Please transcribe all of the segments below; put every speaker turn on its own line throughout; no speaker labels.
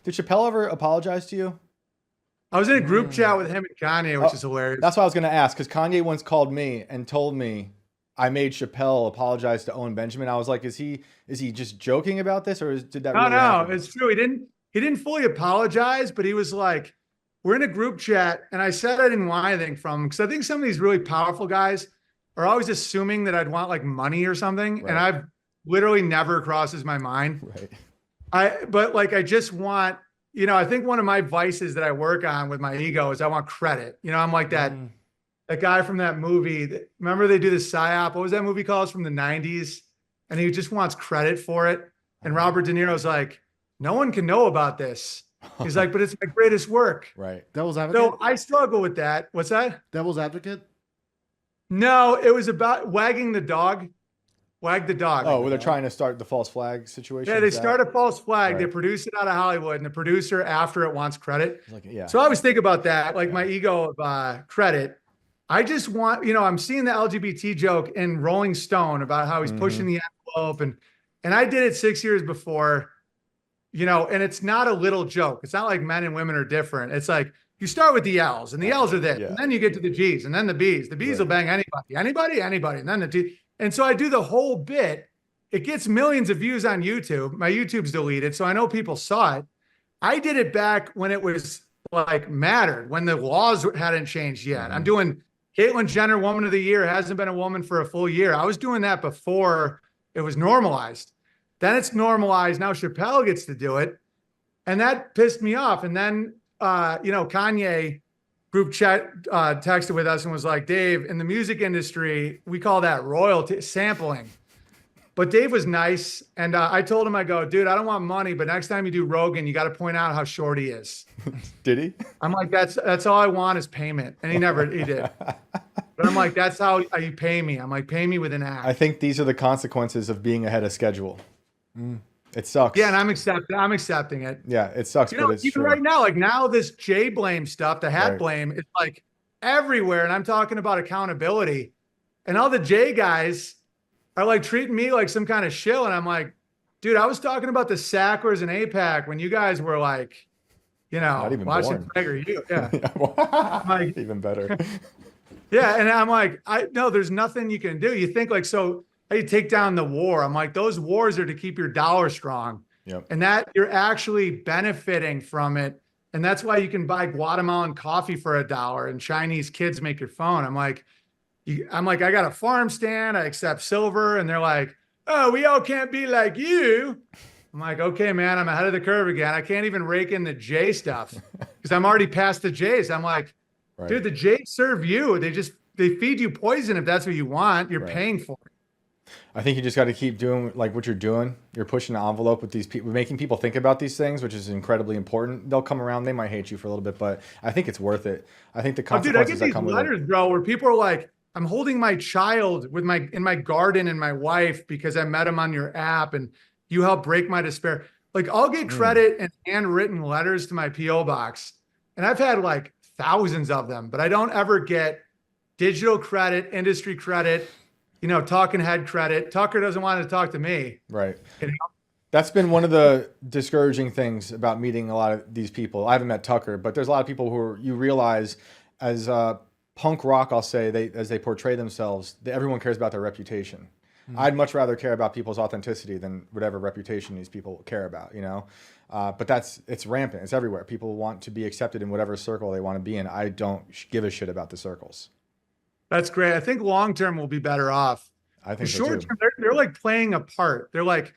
Did Chappelle ever apologize to you?
I was in a group chat with him and Kanye, which
Oh,
is hilarious.
that's what I was going to ask because Kanye once called me and told me I made Chappelle apologize to Owen Benjamin. I was like, is he just joking about this, or did that
No,
really
no,
happen?
it's true. He didn't fully apologize, but he was like, we're in a group chat, and I said I didn't want anything from him because I think some of these really powerful guys are always assuming that I'd want like money or something, and
Right,
I've literally never crosses my mind.
right.
But like I just want, I think one of my vices that I work on with my ego is I want credit. I'm like
Mm,
that guy from that movie. Remember they do the psyop? What was that movie called? It's from the 90s. And he just wants credit for it. And Robert De Niro's like, no one can know about this. He's like, but it's my greatest work.
right.
Devil's Advocate?
So I struggle with that. What's that?
Devil's Advocate?
No, it was about wagging the dog. Wag the dog.
Oh, well, they're trying to start the false flag situation.
Yeah, they
Is that
start a false flag. They
right?
produce it out of Hollywood, and the producer after it wants credit.
Like, yeah,
So I always think about that, like
yeah.
my ego of credit. I just want, I'm seeing the LGBT joke in Rolling Stone about how he's pushing
Hmm.
the envelope, and I did it 6 years before, and it's not a little joke. It's not like men and women are different. It's like you start with the L's, and the L's are this,
Yeah,
and then you get to the G's, and then the B's. The B's will
right.
bang anybody, and then the T. And so I do the whole bit. It gets millions of views on YouTube. My YouTube's deleted, so I know people saw it. I did it back when it was like mattered, when the laws hadn't changed yet. I'm
Hmm.
doing Caitlyn Jenner, Woman of the Year, hasn't been a woman for a full year. I was doing that before it was normalized. Then it's normalized. Now Chappelle gets to do it. And that pissed me off. And then, Kanye group chat texted with us and was like, Dave, in the music industry, we call that royalty sampling. But Dave was nice. And I told him, I go, dude, I don't want money, but next time you do Rogan, you got to point out how short he is.
Did he?
I'm like, that's all I want is payment. And he did. But I'm like, that's how you pay me. I'm like, pay me with an
I
act.
think these are the consequences of being ahead of schedule. It sucks.
Yeah, and I'm accepting it.
Yeah, it sucks, but it's
Even
true.
right now, like now this J blame stuff, the hat
Right.
blame is like everywhere. And I'm talking about accountability. And all the J guys are like treating me like some kind of shill. And I'm like, dude, I was talking about the Sacklers and APAC when you guys were like,
Not even
watching
born.
Tiger. Yeah. I'm like,
Even better.
yeah. And I'm like, I no, there's nothing you can do. You think like, so how you take down the war? I'm like, those wars are to keep your dollar strong.
Yep.
And that you're actually benefiting from it. And that's why you can buy Guatemalan coffee for $1 and Chinese kids make your phone. I'm like, I got a farm stand. I accept silver. And they're like, oh, we all can't be like you. I'm like, okay, man, I'm ahead of the curve again. I can't even rake in the J stuff because I'm already past the J's. I'm like,
Right.
dude, the J's serve you. They feed you poison if that's what you want. You're
Right.
paying for it.
I think you just got to keep doing like what you're doing. You're pushing the envelope with these people, making people think about these things, which is incredibly important. They'll come around. They might hate you for a little bit, but I think it's worth it. I think the
Oh, dude, I
consequences
get
that
these
come with it.
letters, bro, where people are like, I'm holding my child in my garden and my wife because I met him on your app and you helped break my despair. Like I'll get
Mm,
credit and handwritten letters to my PO box. And I've had like thousands of them, but I don't ever get digital credit, industry credit, talking head credit. Tucker doesn't want to talk to me.
right.
You know?
That's been one of the discouraging things about meeting a lot of these people. I haven't met Tucker, but there's a lot of people who are, you realize as punk rock, I'll say, as they portray themselves, everyone cares about their reputation. I'd much rather care about people's authenticity than whatever reputation these people care about, But it's rampant. It's everywhere. People want to be accepted in whatever circle they want to be in. I don't give a shit about the circles.
That's great. I think long term we'll be better off.
I
The
think so
short
too.
term, they're like playing a part. They're like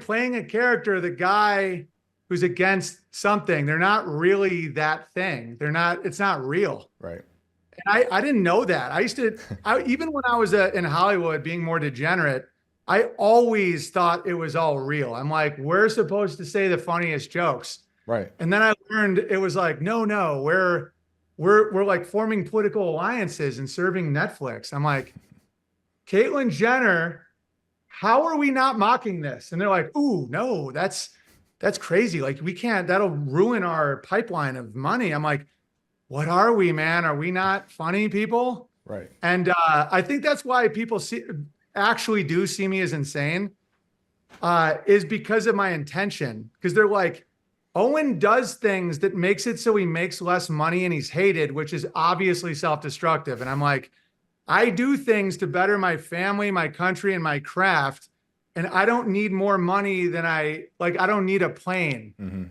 playing a character, the guy who's against something. They're not really that thing. It's not real.
Right.
And I didn't know that. Even when I was in Hollywood being more degenerate, I always thought it was all real. I'm like, we're supposed to say the funniest jokes.
Right.
And then I learned it was like, no, we're like forming political alliances and serving Netflix. I'm like, Caitlyn Jenner, how are we not mocking this? And they're like, ooh, no, that's crazy. Like we can't, that'll ruin our pipeline of money. I'm like, what are we, man? Are we not funny people?
Right.
And I think that's why people actually do see me as insane, is because of my intention. Because they're like, Owen does things that makes it so he makes less money and he's hated, which is obviously self-destructive. And I'm like, I do things to better my family, my country, and my craft. And I don't need more money than I don't need a plane.
Mm-hmm.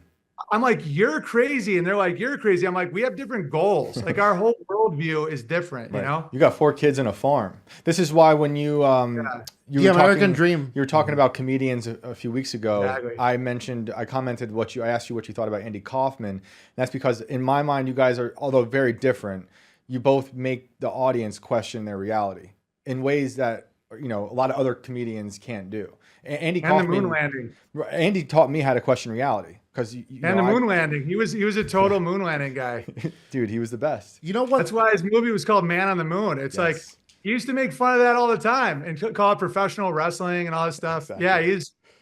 I'm like, you're crazy. And they're like, you're crazy. I'm like, we have different goals. Like our whole worldview is different,
Right.
you know?
You got 4 kids and a farm. This is why when you
The American dream.
You were talking about comedians a few weeks ago.
Exactly.
I commented I asked you what you thought about Andy Kaufman. And that's because in my mind, you guys are, although very different, you both make the audience question their reality in ways that, a lot of other comedians can't do. Andy Kaufman,
the moon landing.
Andy taught me how to question reality because
the moon landing. He was a total moon landing guy.
Dude, he was the best.
You know what?
That's why his movie was called Man on the Moon. It's like he used to make fun of that all the time and call it professional wrestling and all this stuff. Exactly. Yeah,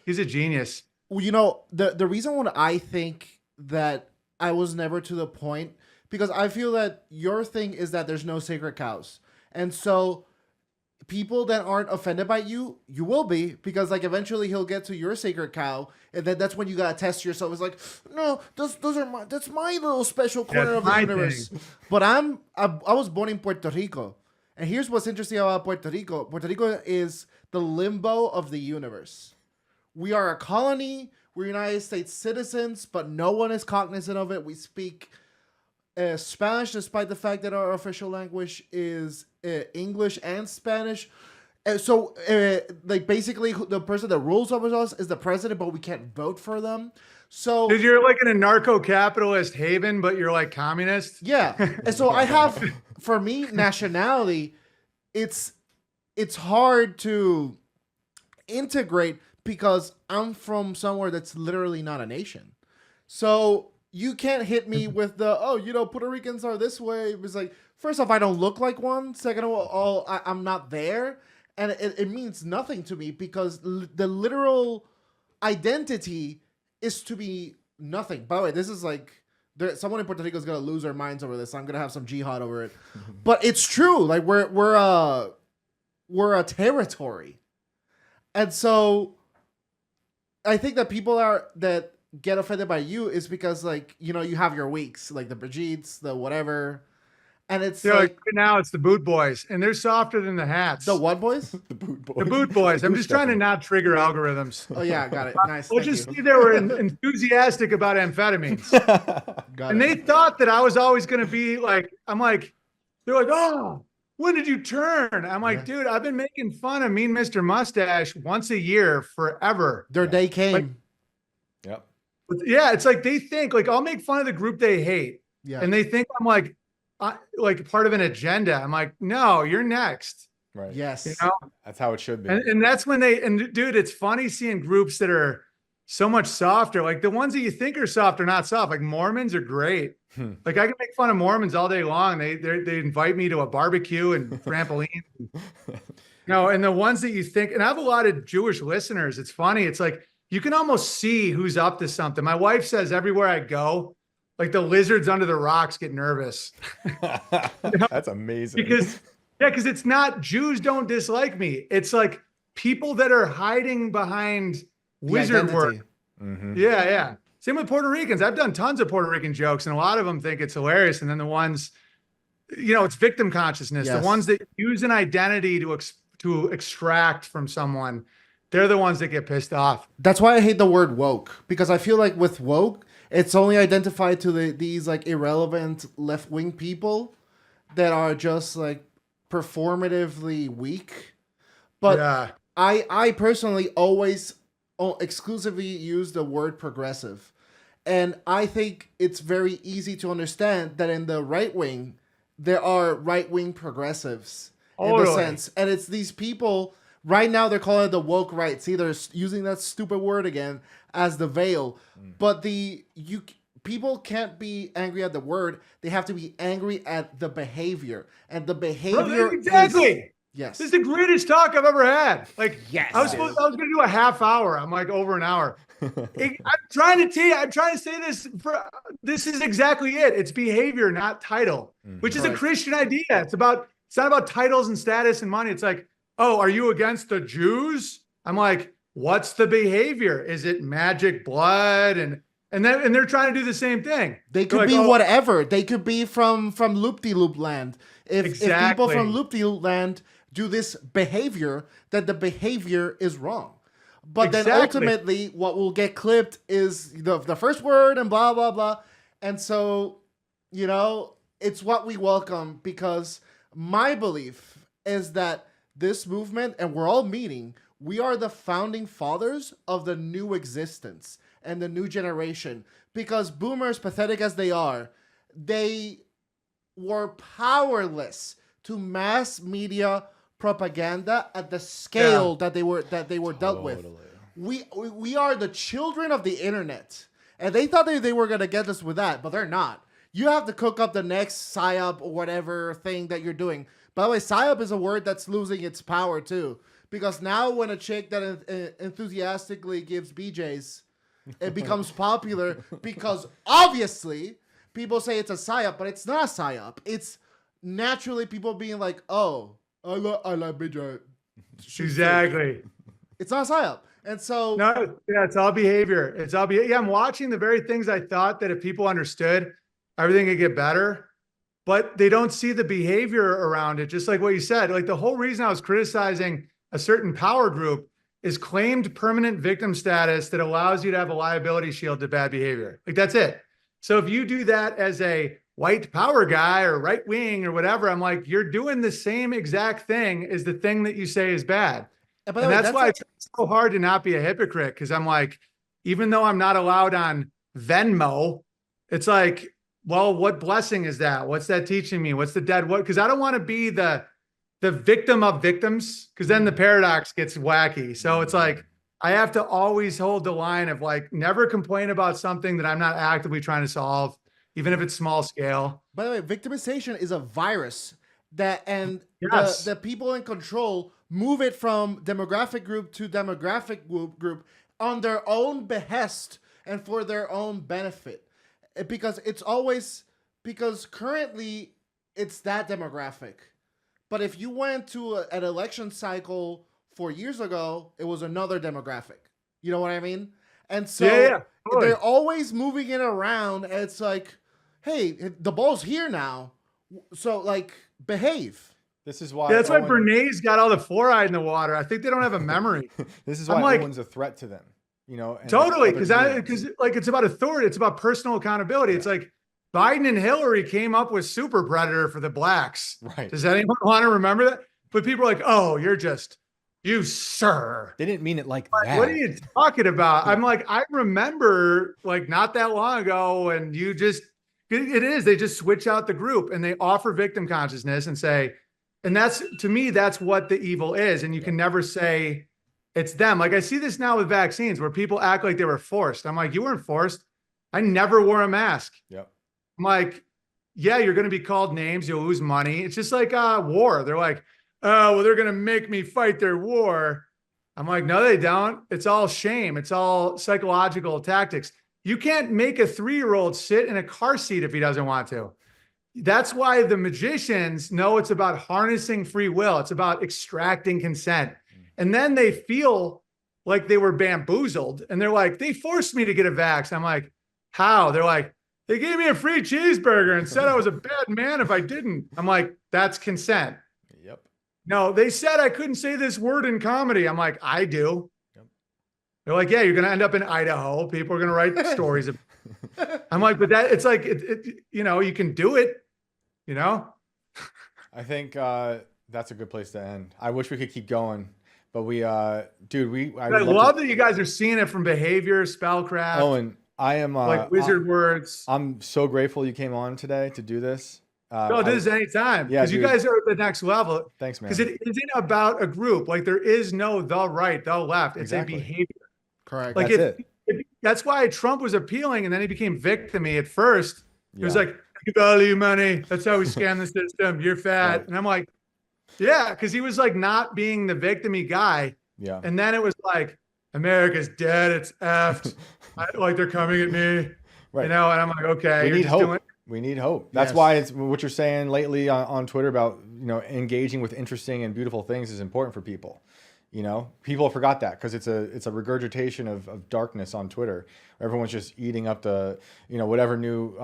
he's a genius.
Well, the reason why I think that I was never to the point, because I feel that your thing is that there's no sacred cows. And so people that aren't offended by you will be, because like eventually he'll get to your sacred cow, and then that's when you gotta test yourself. It's like, no, that's my little special corner of the universe. But I was born in Puerto Rico, and here's what's interesting about Puerto Rico. Puerto Rico is the limbo of the universe. We are a colony. We're United States citizens, but no one is cognizant of it. We speak Spanish, despite the fact that our official language is English and Spanish. And so, basically, the person that rules over us is the president, but we can't vote for them. So,
dude, you're like in a narco-capitalist haven, but you're like communist.
Yeah, and so I have, for me, nationality. It's hard to integrate because I'm from somewhere that's literally not a nation. So you can't hit me with the, Puerto Ricans are this way. It's like, first off, I don't look like one. Second of all, I'm not there. And it means nothing to me because the literal identity is to be nothing. By the way, this is like, someone in Puerto Rico is going to lose their minds over this. I'm going to have some jihad over it. But it's true. Like, we're a territory. And so I think that people that get offended by you is because, like, you have your weeks, like the Brigittes, the whatever. And it's like
now it's the boot boys, and they're softer than the hats.
The what boys?
The boot boys.
The boot boys. I'm just trying to not trigger algorithms.
Oh yeah, got it. Nice.
We'll just see they were enthusiastic about amphetamines. And they thought that I was always going to be like, they're like, oh, when did you turn? I'm like, dude, I've been making fun of Mean Mr. Mustache once a year forever.
Their day came.
Yep.
Yeah, it's like they think like I'll make fun of the group they hate.
Yeah.
And they think I'm like part of an agenda. I'm like, no, you're next.
Right.
Yes.
That's how it should be.
And that's when dude, it's funny seeing groups that are so much softer. Like the ones that you think are soft are not soft. Like Mormons are great. Like I can make fun of Mormons all day long. They invite me to a barbecue and trampoline. And the ones that you think, and I have a lot of Jewish listeners. It's funny. It's like, you can almost see who's up to something. My wife says everywhere I go, like the lizards under the rocks get nervous.
That's amazing.
Because it's not Jews don't dislike me. It's like people that are hiding behind wizard work.
Mm-hmm.
Yeah. Same with Puerto Ricans. I've done tons of Puerto Rican jokes, and a lot of them think it's hilarious. And then the ones, it's victim consciousness.
Yes.
The ones that use an identity to extract from someone, they're the ones that get pissed off.
That's why I hate the word woke, because I feel like with woke, it's only identified to these like irrelevant left-wing people that are just like performatively weak. But
yeah.
I personally always exclusively use the word progressive. And I think it's very easy to understand that in the right wing, there are right-wing progressives in the sense. And it's these people, right now they're calling it the woke right. See, they're using that stupid word again as the veil. But people can't be angry at the word. They have to be angry at the behavior. And the behavior
exactly.
Yes.
This is the greatest talk I've ever had. Like,
yes.
I was going to do a half hour. I'm like over an hour. I'm trying to say this. This is exactly it. It's behavior, not title, which is a Christian idea. It's not about titles and status and money. It's like, oh, are you against the Jews? I'm like, what's the behavior? Is it magic blood? And And they're trying to do the same thing.
They
They're
could
like,
be
oh,
whatever. They could be from Loop-de-Loop land. If people from
Exactly.
Loop-de-Loop land do this behavior, then the behavior is wrong. But then
Exactly.
ultimately, what will get clipped is the first word and blah, blah, blah. And so, it's what we welcome, because my belief is that this movement, and we're all meeting, we are the founding fathers of the new existence and the new generation. Because boomers, pathetic as they are, they were powerless to mass media propaganda at the scale that they were dealt with. We are the children of the internet, and they thought they were gonna get us with that, but they're not. You have to cook up the next psyop or whatever thing that you're doing. By the way, psyop is a word that's losing its power too, because now when a chick that enthusiastically gives BJs, it becomes popular because obviously people say it's a psyop, but it's not a psyop. It's naturally people being like, oh, I like BJ.
Exactly.
It's not a psyop. And so
No, yeah, it's all behavior. It's all behavior. Yeah, I'm watching the very things I thought that if people understood, everything would get better, but they don't see the behavior around it. Just like what you said, like the whole reason I was criticizing a certain power group is claimed permanent victim status that allows you to have a liability shield to bad behavior. Like that's it. So if you do that as a white power guy or right wing or whatever, I'm like, you're doing the same exact thing as the thing that you say is bad.
And
that's why it's so hard to not be a hypocrite. Cause I'm like, even though I'm not allowed on Venmo, it's like, well, what blessing is that? What's that teaching me? What's the dead? What? Cause I don't want to be the victim of victims. Cause then the paradox gets wacky. So it's like, I have to always hold the line of like, never complain about something that I'm not actively trying to solve, even if it's small scale.
By the way, victimization is a virus
Yes.
the people in control move it from demographic group to demographic group on their own behest and for their own benefit. Because currently it's that demographic. But if you went to an election cycle 4 years ago, it was another demographic. You know what I mean? And so
totally.
they're always moving it around. And it's like, hey, the ball's here now. So like, behave.
This is why.
Yeah, that's why Bernays got all the fluoride in the water. I think they don't have a memory.
This is why Owen's a threat to them. And
Totally, because like it's about authority, it's about personal accountability. It's like Biden and Hillary came up with super predator for the blacks.
Right.
Does anyone want to remember that? But people are like, oh, you sir.
They didn't mean it like that.
What are you talking about? I'm like, I remember like not that long ago, and they just switch out the group and they offer victim consciousness and say, and that's, to me, that's what the evil is. And you can never say it's them. Like I see this now with vaccines where people act like they were forced. I'm like, you weren't forced. I never wore a mask.
Yep.
I'm like, yeah, you're going to be called names. You'll lose money. It's just like war. They're like, oh, well, they're going to make me fight their war. I'm like, no, they don't. It's all shame. It's all psychological tactics. You can't make a 3-year-old sit in a car seat if he doesn't want to. That's why the magicians know it's about harnessing free will. It's about extracting consent. And then they feel like they were bamboozled. And they're like, they forced me to get a vax. I'm like, how? They're like, they gave me a free cheeseburger and said I was a bad man if I didn't. I'm like, that's consent.
Yep.
No, they said I couldn't say this word in comedy. I'm like, I do.
Yep.
They're like, yeah, you're going to end up in Idaho. People are going to write stories. I'm like, but that it's like, you can do it.
I think that's a good place to end. I wish we could keep going, but I
love that you guys are seeing it from behavior, spellcraft.
Owen, I am
like wizard words.
I'm so grateful you came on today to do this.
No, this is anytime.
Yeah,
because you guys are at the next level.
Thanks, man.
Because it isn't about a group. Like there is no the right, the left. It's a behavior.
Correct.
Like that's why Trump was appealing, and then he became victim-y at first. It was like, you value money. That's how we scam the system. You're fat. Right. And I'm like, yeah, because he was like not being the victim-y guy.
Yeah.
And then it was like, America's dead. It's effed. Like they're coming at me. Right. And I'm like, okay.
We need hope. We need hope. That's why it's what you're saying lately on Twitter about, engaging with interesting and beautiful things is important for people. You know, people forgot that because it's a regurgitation of darkness on Twitter. Everyone's just eating up the, you know, whatever new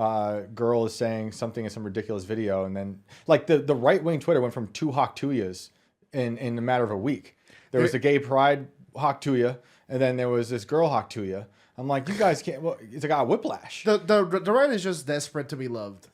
girl is saying something in some ridiculous video. And then like the right-wing Twitter went from 2 Hawk Tuyas in a matter of a week. There was the gay pride Hawk Tuya, and then there was this girl Hawk Tuya. I'm like, you guys can't, well, it's like a whiplash.
The right is just desperate to be loved.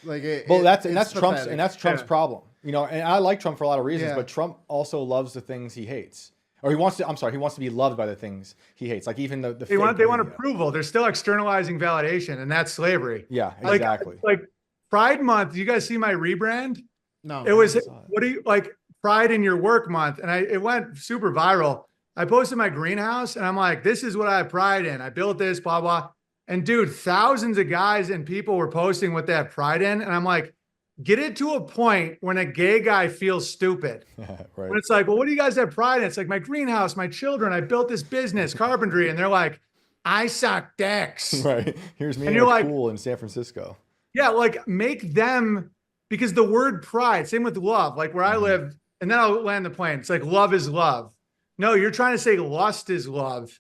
Like,
that's Trump's problem. You know, and I like Trump for a lot of reasons, but Trump also loves the things he hates. Or he wants to be loved by the things he hates. Like even the
they want approval. They're still externalizing validation, and that's slavery.
Yeah, exactly.
Like Pride Month, you guys see my rebrand?
No.
It was what do you like Pride in your work month, and it went super viral. I posted my greenhouse, and I'm like, this is what I have pride in. I built this, blah blah. And dude, thousands of guys and people were posting what they have pride in, and I'm like, get it to a point when a gay guy feels stupid.
Right.
When it's like, well, what do you guys have pride in? It's like my greenhouse, my children, I built this business, carpentry. And they're like, I suck dicks.
Right. Here's me
and
in
you're
a
like,
pool in San Francisco.
Yeah, like make them, because the word pride, same with love, like where I live, and then I'll land the plane. It's like love is love. No, you're trying to say lust is love.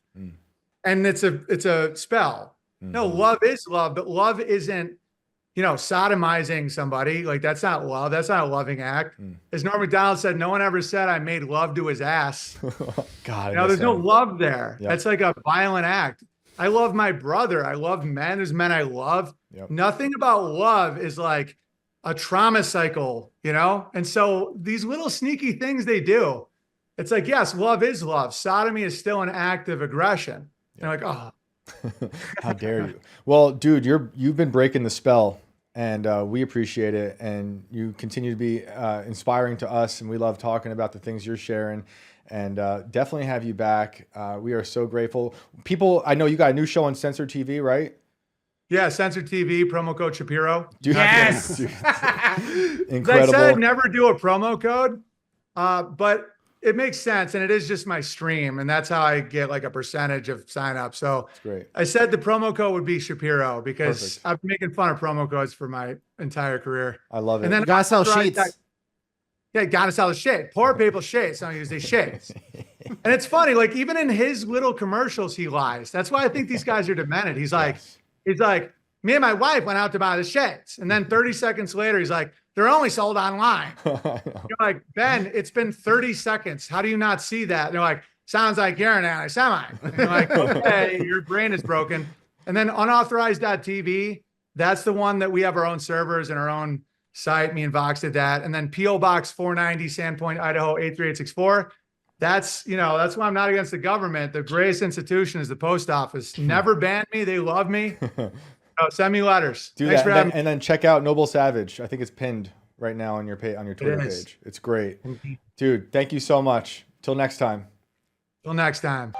And it's a spell. No, love is love, but love isn't, you know, sodomizing somebody. Like that's not love. That's not a loving act. As Norm Macdonald said, no one ever said I made love to his ass.
God,
you know, there's no love there.
Yep.
That's like a violent act. I love my brother. I love men. There's men I love.
Yep.
Nothing about love is like a trauma cycle, you know? And so these little sneaky things they do, it's like, yes, love is love. Sodomy is still an act of aggression. Yep. You're like, oh.
How dare you? Well, dude, you've been breaking the spell, and we appreciate it, and you continue to be inspiring to us, and we love talking about the things you're sharing, and definitely have you back. We are so grateful. People, I know you got a new show on Censored TV, right?
Yeah, Censored TV, promo code Shapiro.
Yes.
Incredible.
I said I'd never do a promo code, but it makes sense, and it is just my stream, and that's how I get like a percentage of sign up. So
that's great.
I said the promo code would be Shapiro because
Perfect.
I've been making fun of promo codes for my entire career.
I love it.
And then
You gotta sell sheets.
Yeah, gotta sell the shit. Poor people shit. Some use they shit. And it's funny, like even in his little commercials, he lies. That's why I think these guys are demented. He's like, me and my wife went out to buy the shits, and then 30 seconds later, he's like, they're only sold online. You're like, Ben, it's been 30 seconds. How do you not see that? And they're like, sounds like you're an anti-Semite. You're like, okay, your brain is broken. And then unauthorized.tv, that's the one that we have our own servers and our own site. Me and Vox did that. And then P.O. Box 490, Sandpoint, Idaho 83864. That's, you know, that's why I'm not against the government. The greatest institution is the post office. Never banned me. They love me. Oh, send me letters.
Do
Thanks
that, and then check out Noble Savage. I think it's pinned right now on your Twitter page. It's great, dude. Thank you so much. Till next time.
Till next time.